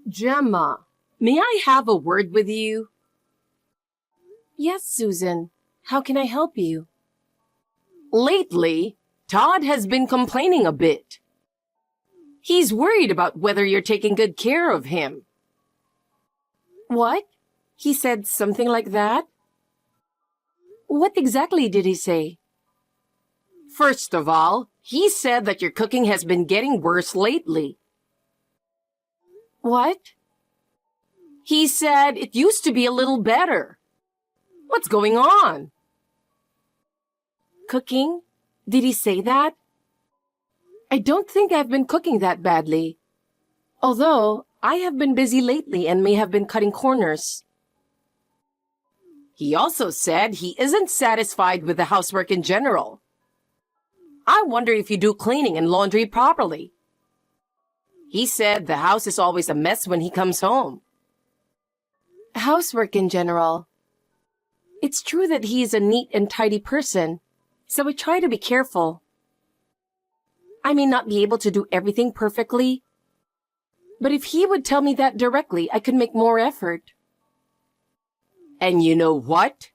Gemma, may I have a word with you? Yes, Susan. How can I help you? Lately, Todd has been complaining a bit. He's worried about whether you're taking good care of him. What? He said something like that? What exactly did he say? First of all, he said that your cooking has been getting worse lately. What? He said it used to be a little better. What's going on? Cooking? Did he say that? I don't think I've been cooking that badly. Although, I have been busy lately and may have been cutting corners. He also said he isn't satisfied with the housework in general. I wonder if you do cleaning and laundry properly. He said the house is always a mess when he comes home. Housework in general. It's true that he is a neat and tidy person, so I try to be careful. I may not be able to do everything perfectly, but if he would tell me that directly, I could make more effort. And you know what?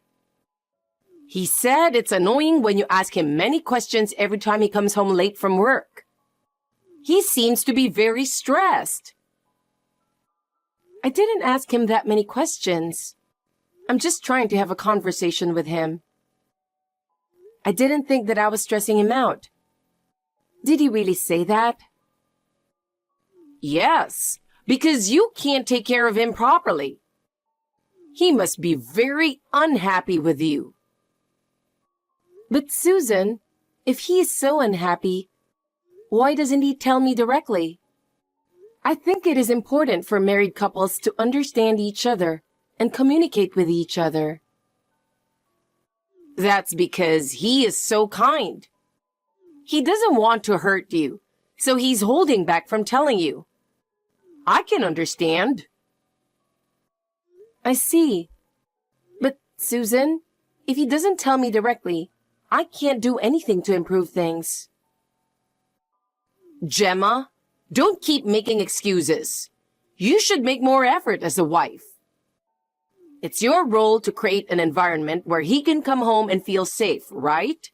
He said it's annoying when you ask him many questions every time he comes home late from work. He seems to be very stressed. I didn't ask him that many questions. I'm just trying to have a conversation with him. I didn't think that I was stressing him out. Did he really say that? Yes, because you can't take care of him properly. He must be very unhappy with you. But Susan, if he is so unhappy, why doesn't he tell me directly? I think it is important for married couples to understand each other and communicate with each other. That's because he is so kind. He doesn't want to hurt you, so he's holding back from telling you. I can understand. I see. But, Susan, if he doesn't tell me directly, I can't do anything to improve things. Gemma, don't keep making excuses. You should make more effort as a wife. It's your role to create an environment where he can come home and feel safe, right?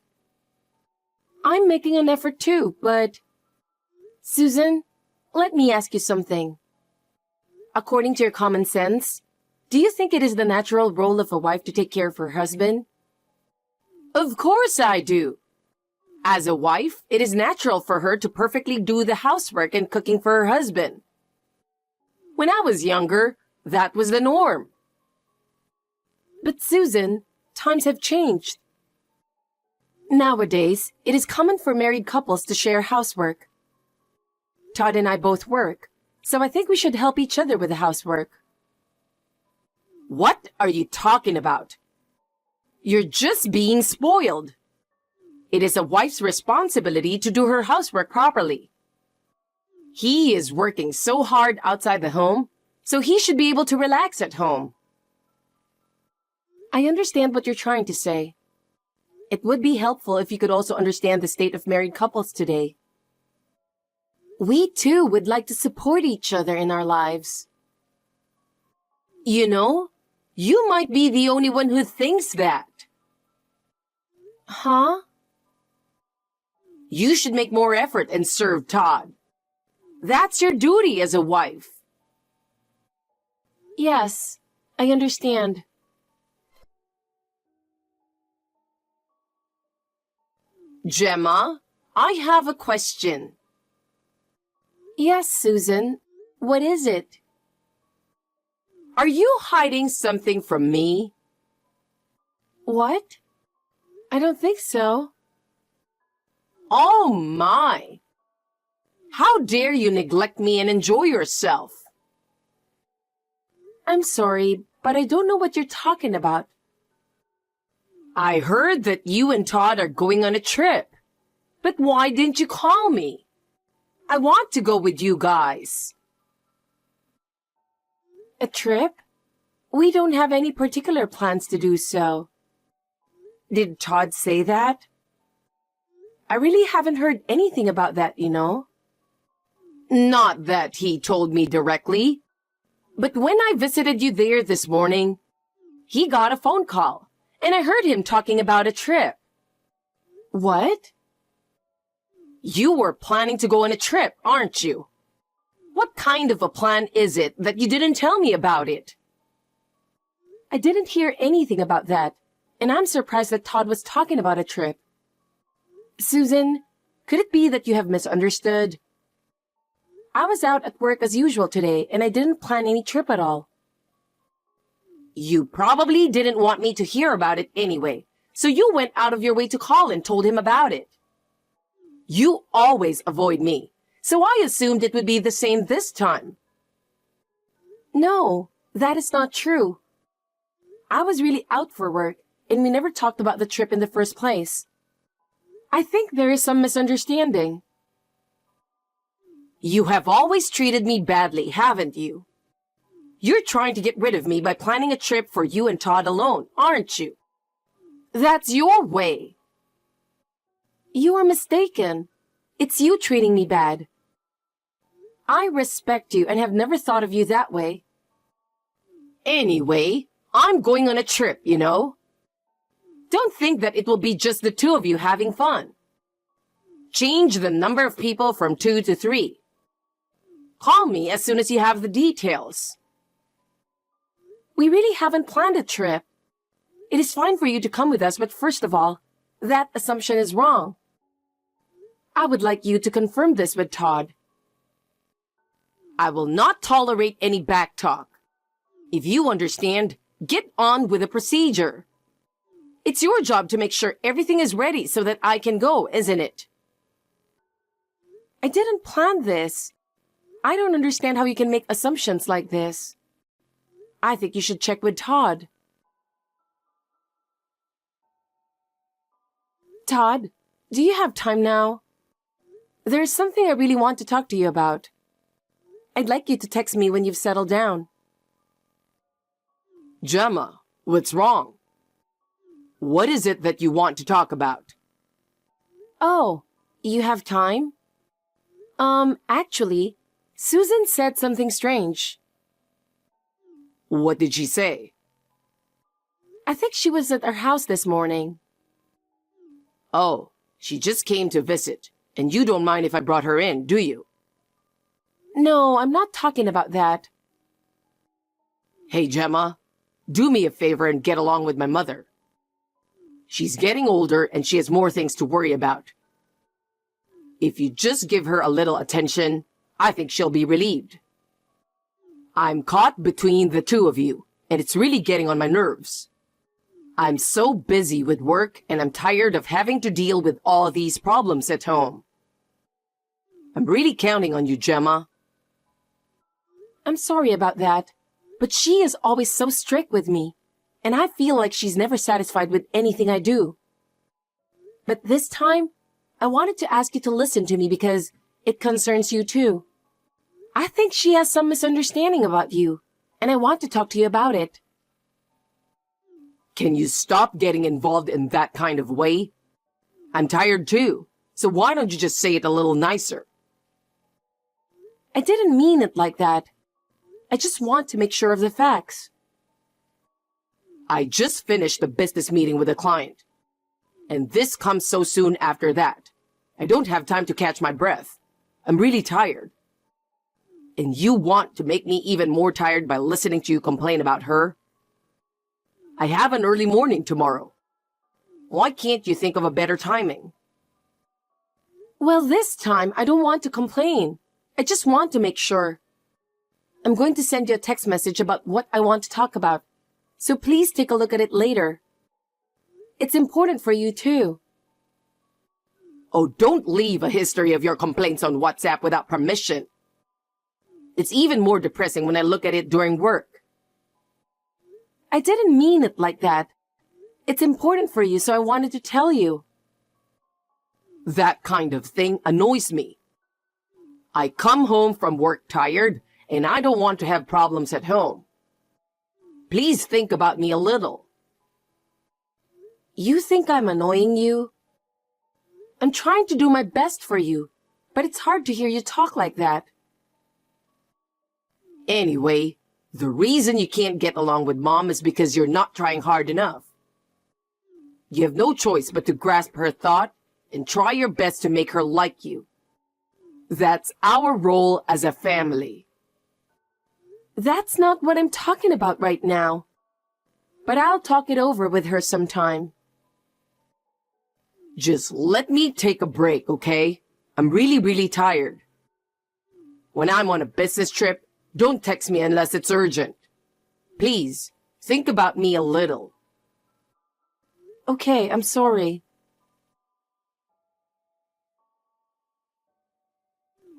I'm making an effort too, but... Susan, let me ask you something. According to your common sense, do you think it is the natural role of a wife to take care of her husband? Of course I do. As a wife, it is natural for her to perfectly do the housework and cooking for her husband. When I was younger, that was the norm. But Susan, times have changed. Nowadays, it is common for married couples to share housework. Todd and I both work, so I think we should help each other with the housework. What are you talking about? You're just being spoiled. It is a wife's responsibility to do her housework properly. He is working so hard outside the home, so he should be able to relax at home. I understand what you're trying to say. It would be helpful if you could also understand the state of married couples today. We too would like to support each other in our lives. You know, you might be the only one who thinks that. Huh? You should make more effort and serve Todd. That's your duty as a wife. Yes, I understand. Gemma, I have a question. Yes, Susan. What is it? Are you hiding something from me? What? I don't think so. Oh my! How dare you neglect me and enjoy yourself? I'm sorry, but I don't know what you're talking about. I heard that you and Todd are going on a trip. But why didn't you call me? I want to go with you guys. A trip? We don't have any particular plans to do so. Did Todd say that? I really haven't heard anything about that, you know. Not that he told me directly, But when I visited you there this morning, he got a phone call, and I heard him talking about a trip. What? You were planning to go on a trip, aren't you? What kind of a plan is it that you didn't tell me about it? I didn't hear anything about that, and I'm surprised that Todd was talking about a trip. Susan, could it be that you have misunderstood? I was out at work as usual today, and I didn't plan any trip at all. You probably didn't want me to hear about it anyway, so you went out of your way to call and told him about it. You always avoid me, so I assumed it would be the same this time. No, that is not true. I was really out for work, and we never talked about the trip in the first place. I think there is some misunderstanding. You have always treated me badly, haven't you? You're trying to get rid of me by planning a trip for you and Todd alone, aren't you? That's your way. You are mistaken. It's you treating me bad. I respect you and have never thought of you that way. Anyway, I'm going on a trip, you know. Don't think that it will be just the two of you having fun. Change the number of people from 2 to 3. Call me as soon as you have the details. We really haven't planned a trip. It is fine for you to come with us, but first of all, that assumption is wrong. I would like you to confirm this with Todd. I will not tolerate any back talk. If you understand, get on with the procedure. It's your job to make sure everything is ready so that I can go, isn't it? I didn't plan this. I don't understand how you can make assumptions like this. I think you should check with Todd. Todd, do you have time now? There's something I really want to talk to you about. I'd like you to text me when you've settled down. Gemma, what's wrong? What is it that you want to talk about? Oh, you have time? Actually, Susan said something strange. What did she say? I think she was at our house this morning. Oh, she just came to visit, and you don't mind if I brought her in, do you? No, I'm not talking about that. Hey, Gemma, do me a favor and get along with my mother. She's getting older and she has more things to worry about. If you just give her a little attention, I think she'll be relieved. I'm caught between the two of you, and it's really getting on my nerves. I'm so busy with work, and I'm tired of having to deal with all these problems at home. I'm really counting on you, Gemma. I'm sorry about that, but she is always so strict with me, and I feel like she's never satisfied with anything I do. But this time, I wanted to ask you to listen to me because it concerns you too. I think she has some misunderstanding about you, and I want to talk to you about it. Can you stop getting involved in that kind of way? I'm tired too, so why don't you just say it a little nicer? I didn't mean it like that. I just want to make sure of the facts. I just finished a business meeting with a client, and this comes so soon after that. I don't have time to catch my breath. I'm really tired. And you want to make me even more tired by listening to you complain about her? I have an early morning tomorrow. Why can't you think of a better timing? Well, this time, I don't want to complain. I just want to make sure. I'm going to send you a text message about what I want to talk about, so please take a look at it later. It's important for you too. Oh, don't leave a history of your complaints on WhatsApp without permission. It's even more depressing when I look at it during work. I didn't mean it like that. It's important for you, so I wanted to tell you. That kind of thing annoys me. I come home from work tired, and I don't want to have problems at home. Please think about me a little. You think I'm annoying you? I'm trying to do my best for you, but it's hard to hear you talk like that. Anyway, The reason you can't get along with Mom is because you're not trying hard enough. You have no choice but to grasp her thought and try your best to make her like you. That's our role as a family. That's not what I'm talking about right now. But I'll talk it over with her sometime. Just let me take a break, okay? I'm really tired. When I'm on a business trip, don't text me unless it's urgent. Please, think about me a little. Okay, I'm sorry.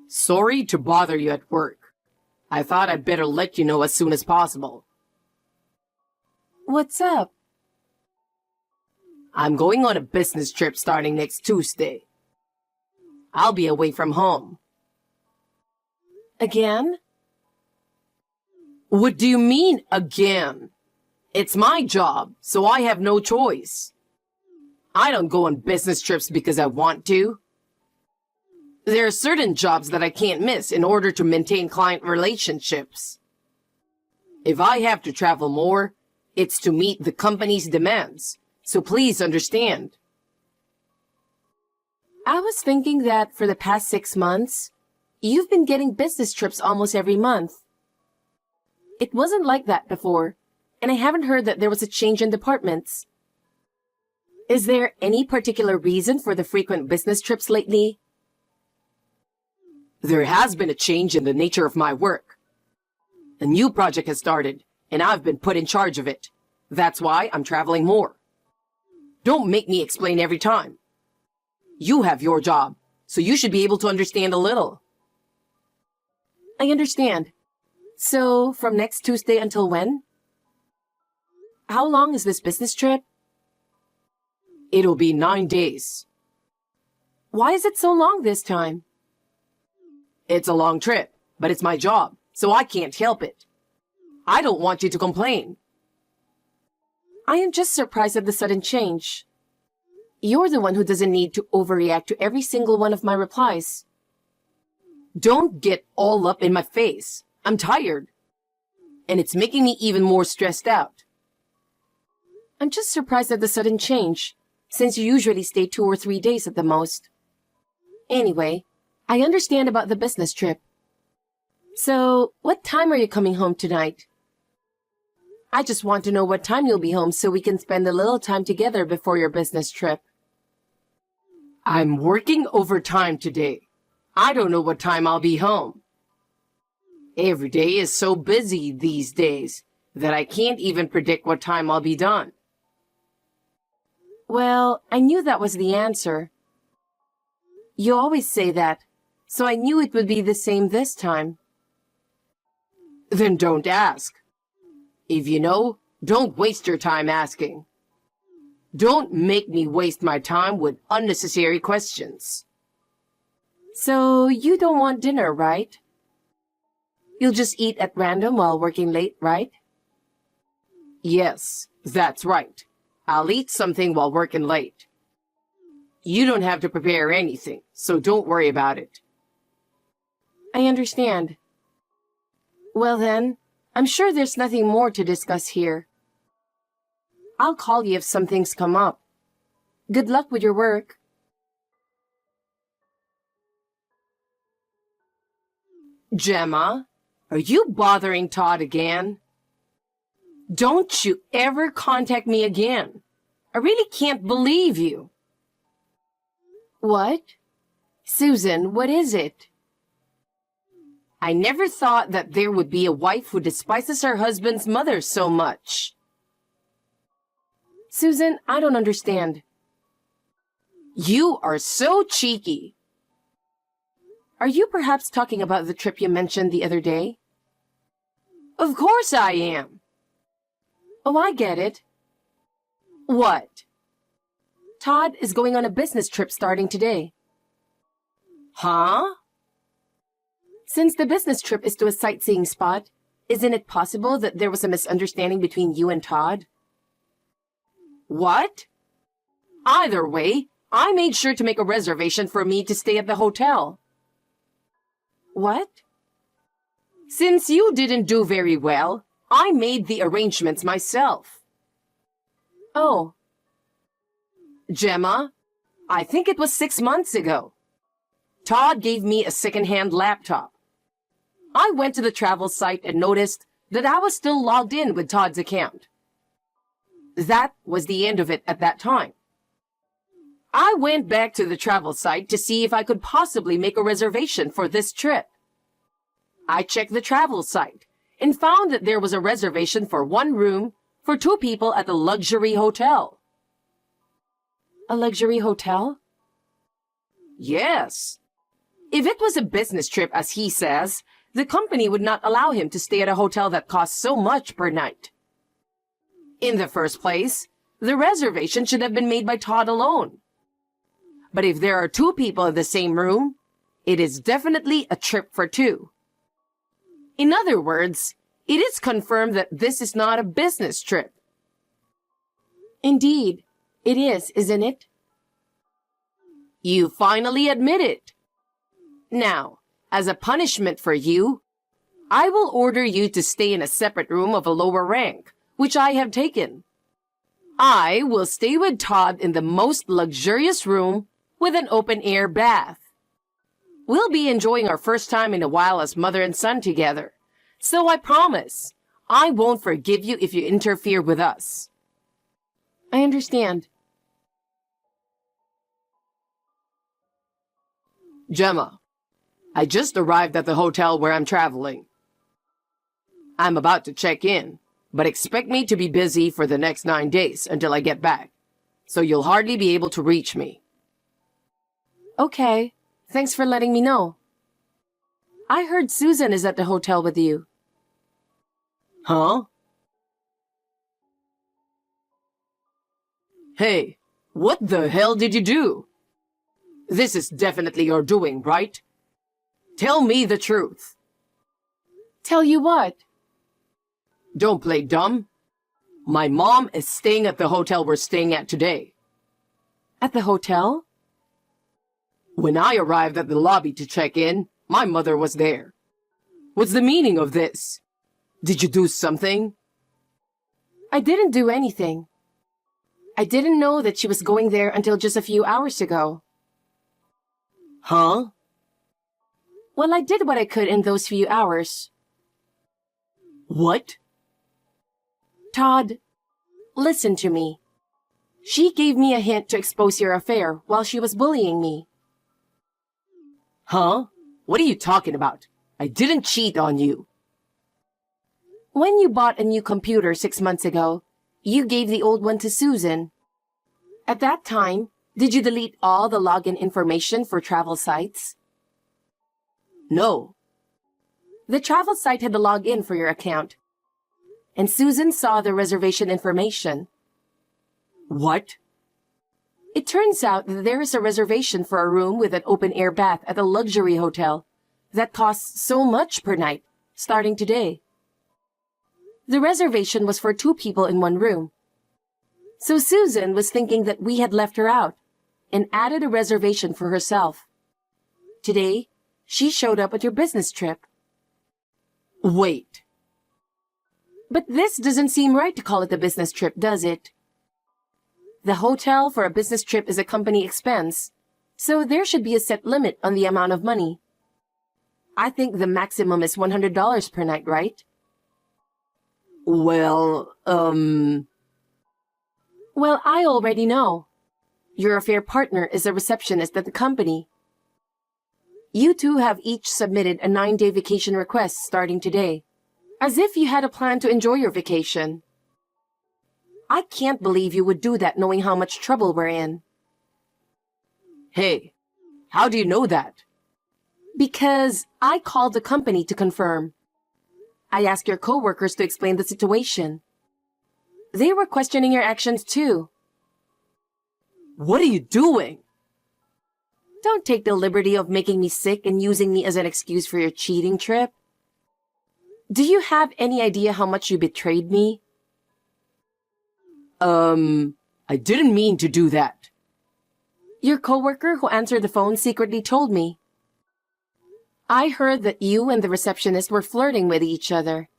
Sorry to bother you at work. I thought I'd better let you know as soon as possible. What's up? I'm going on a business trip starting next Tuesday. I'll be away from home. Again? What do you mean, again? It's my job, so I have no choice. I don't go on business trips because I want to. There are certain jobs that I can't miss in order to maintain client relationships. If I have to travel more, it's to meet the company's demands, so please understand. I was thinking that for the past 6 months, you've been getting business trips almost every month. It wasn't like that before, and I haven't heard that there was a change in departments. Is there any particular reason for the frequent business trips lately? There has been a change in the nature of my work. A new project has started, and I've been put in charge of it. That's why I'm traveling more. Don't make me explain every time. You have your job, so you should be able to understand a little. I understand. So, from next Tuesday until when? How long is this business trip? It'll be 9 days. Why is it so long this time? It's a long trip, but it's my job, so I can't help it. I don't want you to complain. I am just surprised at the sudden change. You're the one who doesn't need to overreact to every single one of my replies. Don't get all up in my face. I'm tired. And it's making me even more stressed out. I'm just surprised at the sudden change, since you usually stay 2 or 3 days at the most. Anyway, I understand about the business trip. So, what time are you coming home tonight? I just want to know what time you'll be home so we can spend a little time together before your business trip. I'm working overtime today. I don't know what time I'll be home. Every day is so busy these days that I can't even predict what time I'll be done. Well, I knew that was the answer. You always say that, so I knew it would be the same this time. Then don't ask. If you know, don't waste your time asking. Don't make me waste my time with unnecessary questions. So, you don't want dinner, right? You'll just eat at random while working late, right? Yes, that's right. I'll eat something while working late. You don't have to prepare anything, so don't worry about it. I understand. Well then, I'm sure there's nothing more to discuss here. I'll call you if some things come up. Good luck with your work. Gemma, are you bothering Todd again? Don't you ever contact me again. I really can't believe you. What? Susan, what is it? I never thought that there would be a wife who despises her husband's mother so much. Susan, I don't understand. You are so cheeky. Are you perhaps talking about the trip you mentioned the other day? Of course I am. Oh, I get it. What? Todd is going on a business trip starting today. Huh? Since the business trip is to a sightseeing spot, isn't it possible that there was a misunderstanding between you and Todd? What? Either way, I made sure to make a reservation for me to stay at the hotel. What? Since you didn't do very well, I made the arrangements myself. Oh, Gemma, I think it was 6 months ago. Todd gave me a second-hand laptop. I went to the travel site and noticed that I was still logged in with Todd's account. That was the end of it at that time. I went back to the travel site to see if I could possibly make a reservation for this trip. I checked the travel site and found that there was a reservation for one room for 2 people at the luxury hotel. a luxury hotel? Yes. If it was a business trip, as he says, the company would not allow him to stay at a hotel that costs so much per night. In the first place, the reservation should have been made by Todd alone. But if there are 2 people in the same room, it is definitely a trip for 2. In other words, it is confirmed that this is not a business trip. Indeed, it is, isn't it? You finally admit it. Now, as a punishment for you, I will order you to stay in a separate room of a lower rank, which I have taken. I will stay with Todd in the most luxurious room with an open-air bath. We'll be enjoying our first time in a while as mother and son together, so I promise I won't forgive you if you interfere with us. I understand. Gemma, I just arrived at the hotel where I'm traveling. I'm about to check in, but expect me to be busy for the next 9 days until I get back, so you'll hardly be able to reach me. Okay, thanks for letting me know. I heard Susan is at the hotel with you. Huh? Hey, what the hell did you do? This is definitely your doing, right? Tell me the truth. Tell you what? Don't play dumb. My mom is staying at the hotel we're staying at today. At the hotel? When I arrived at the lobby to check in, my mother was there. What's the meaning of this? Did you do something? I didn't do anything. I didn't know that she was going there until just a few hours ago. Huh? Well, I did what I could in those few hours. What? Todd, listen to me. She gave me a hint to expose your affair while she was bullying me. Huh? What are you talking about? I didn't cheat on you. When you bought a new computer 6 months ago, you gave the old one to Susan. At that time, did you delete all the login information for travel sites? No. The travel site had the login for your account, and Susan saw the reservation information. What? It turns out that there is a reservation for a room with an open-air bath at a luxury hotel that costs so much per night, starting today. The reservation was for 2 people in one room. So Susan was thinking that we had left her out and added a reservation for herself. Today, she showed up at your business trip. Wait. But this doesn't seem right to call it a business trip, does it? The hotel for a business trip is a company expense, so there should be a set limit on the amount of money. I think the maximum is $100 per night, right? Well, Well, I already know. Your affair partner is a receptionist at the company. You two have each submitted a 9-day vacation request starting today, as if you had a plan to enjoy your vacation. I can't believe you would do that knowing how much trouble we're in. Hey, how do you know that? Because I called the company to confirm. I asked your coworkers to explain the situation. They were questioning your actions too. What are you doing? Don't take the liberty of making me sick and using me as an excuse for your cheating trip. Do you have any idea how much you betrayed me? I didn't mean to do that. Your coworker who answered the phone secretly told me. I heard that you and the receptionist were flirting with each other.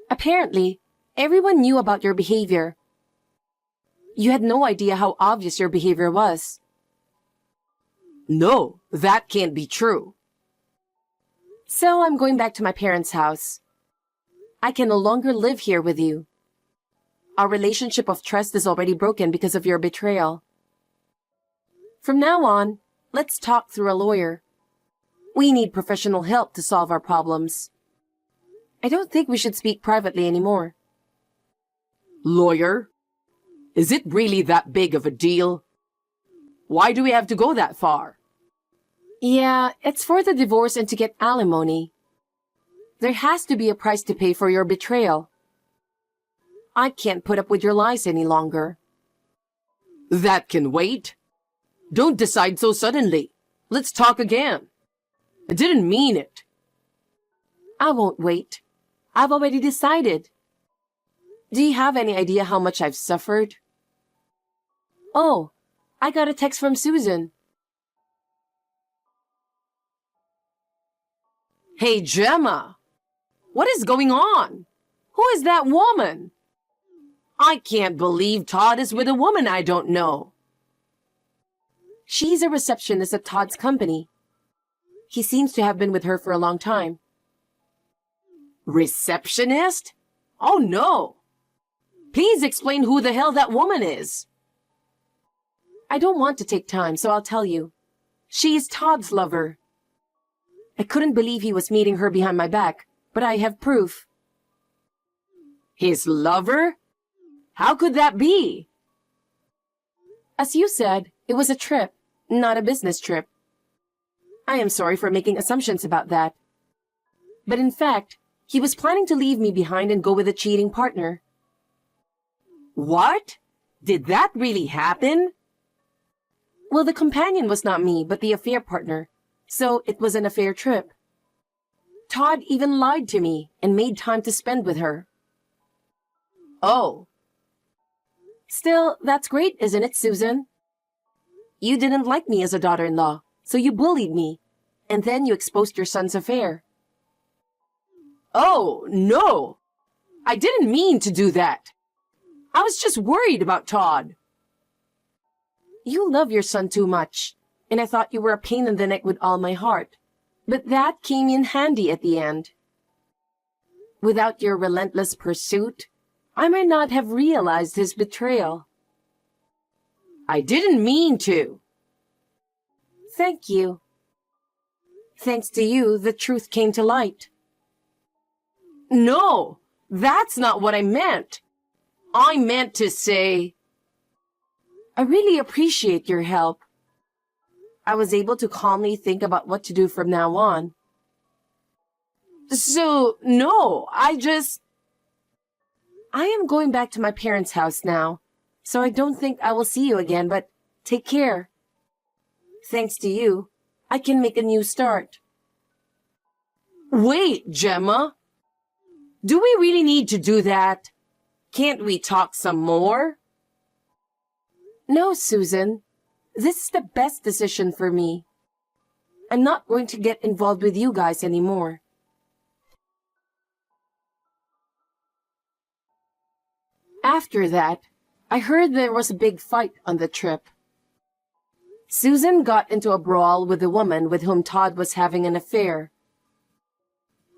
Apparently, everyone knew about your behavior. You had no idea how obvious your behavior was. No, that can't be true. So I'm going back to my parents' house. I can no longer live here with you. Our relationship of trust is already broken because of your betrayal. From now on, let's talk through a lawyer. We need professional help to solve our problems. I don't think we should speak privately anymore. Lawyer? Is it really that big of a deal? Why do we have to go that far? Yeah, it's for the divorce and to get alimony. There has to be a price to pay for your betrayal. I can't put up with your lies any longer. That can wait. Don't decide so suddenly. Let's talk again. I didn't mean it. I won't wait. I've already decided. Do you have any idea how much I've suffered? Oh, I got a text from Susan. Hey, Gemma. What is going on? Who is that woman? I can't believe Todd is with a woman I don't know. She's a receptionist at Todd's company. He seems to have been with her for a long time. Receptionist? Oh no. Please explain who the hell that woman is. I don't want to take time, so I'll tell you. She is Todd's lover. I couldn't believe he was meeting her behind my back, but I have proof. His lover? How could that be? As you said, it was a trip, not a business trip. I am sorry for making assumptions about that. But in fact, he was planning to leave me behind and go with a cheating partner. What? Did that really happen? Well, the companion was not me, but the affair partner, so it was an affair trip. Todd even lied to me and made time to spend with her. Oh. Still, that's great, isn't it, Susan? You didn't like me as a daughter-in-law, so you bullied me, and then you exposed your son's affair. Oh, no. I didn't mean to do that. I was just worried about Todd. You love your son too much, and I thought you were a pain in the neck with all my heart. But that came in handy at the end. Without your relentless pursuit, I might not have realized his betrayal. I didn't mean to. Thank you. Thanks to you, the truth came to light. No, that's not what I meant. I meant to say... I really appreciate your help. I was able to calmly think about what to do from now on. So, no, I am going back to my parents' house now, so I don't think I will see you again, but take care. Thanks to you, I can make a new start. Wait, Gemma. Do we really need to do that? Can't we talk some more? No, Susan. This is the best decision for me. I'm not going to get involved with you guys anymore. After that, I heard there was a big fight on the trip. Susan got into a brawl with the woman with whom Todd was having an affair.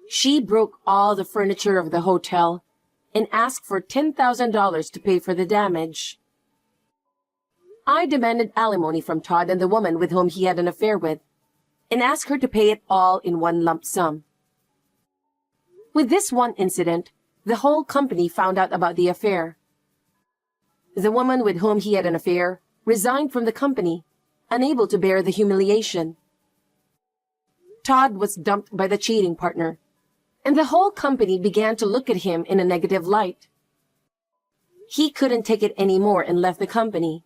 She broke all the furniture of the hotel and asked for $10,000 to pay for the damage. I demanded alimony from Todd and the woman with whom he had an affair with, and asked her to pay it all in one lump sum. With this one incident, the whole company found out about the affair. The woman with whom he had an affair resigned from the company, unable to bear the humiliation. Todd was dumped by the cheating partner, and the whole company began to look at him in a negative light. He couldn't take it anymore and left the company.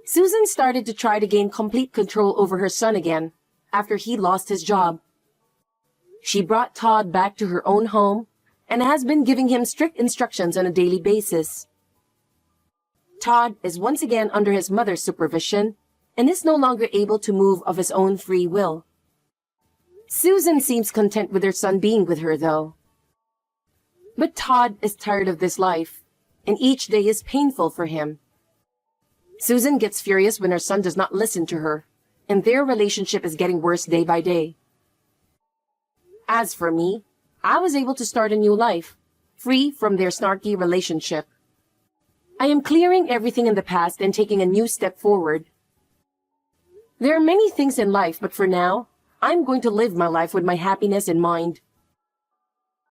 Susan started to try to gain complete control over her son again after he lost his job. She brought Todd back to her own home and has been giving him strict instructions on a daily basis. Todd is once again under his mother's supervision and is no longer able to move of his own free will. Susan seems content with her son being with her, though. But Todd is tired of this life, and each day is painful for him. Susan gets furious when her son does not listen to her, and their relationship is getting worse day by day. As for me, I was able to start a new life, free from their snarky relationship. I am clearing everything in the past and taking a new step forward. There are many things in life, but for now, I'm going to live my life with my happiness in mind.